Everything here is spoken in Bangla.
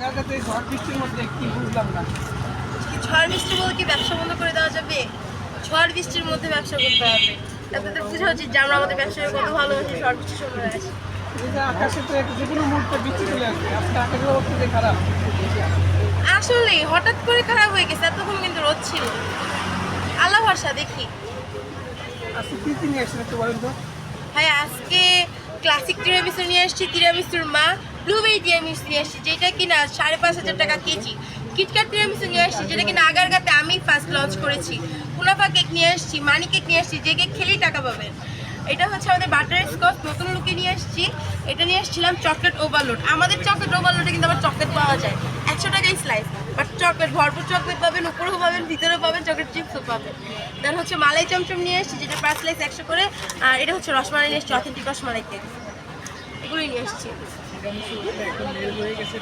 ঝড় বৃষ্টির মধ্যে কি বুঝলাম না। ঝড় বৃষ্টি বলে কি ব্যবসা বন্ধ করে দেওয়া যাবে? ঝড় বৃষ্টির মধ্যে ব্যবসা করতে হবে। তাতে তো বোঝা উচিত যে আমরা আমাদের ব্যবসাকে কত ভালোবাসি। ঝড় বৃষ্টির সময় আসি এই যে আকাশে তো যে কোনো মুহূর্তে বৃষ্টি চলে আসবে, আজকে আকাশের অবস্থা যে খারাপ। আসলে হঠাৎ করে খারাপ হয়ে গেছে, এতক্ষণ কিন্তু রোদ ছিল। আল্লাহ ভরসা, দেখি। আজকে কি কি নিয়ে আসছেন একটু বলেন তো। ভাই আজকে ক্লাসিক তিরামিসু নিয়ে আসছি, তিরামিসুর মা। ব্লুবেরি তিরামিসু নিয়ে আসছি, যেটা কিনা 5,500 টাকা কেজি। কিটক্যাট তিরামিসু নিয়ে আসছি, যেটা কিনা আগারগাতে আমি ফার্স্ট লঞ্চ করেছি। কুনাফা কেক নিয়ে আসছি, মানি কেক নিয়ে আসছি, যে কেক খেলেই টাকা পাবেন। এটা হচ্ছে আমাদের বাটার স্কচ, নতুন লুকে নিয়ে আসছি। এটা নিয়ে আসছিলাম চকলেট ওভারলোড। আমাদের চকলেট ওভারলোডে কিন্তু আবার চকলেট পাওয়া যায় 100 টাকায় স্লাইস, বাট চকলেট ভরপুর চকলেট পাবেন, উপরেও পাবেন, ভিতরেও পাবেন, চকলেট চিপসও পাবেন। দেন হচ্ছে মালাই চমচম নিয়ে আসছি, যেটা পার স্লাইস 100 করে। আর এটা হচ্ছে রসমালাই নিয়ে আসছি, অথেন্টিক রসমালাই কেক। এগুলোই নিয়ে আসছি। একদম মেল হয়ে গেছে।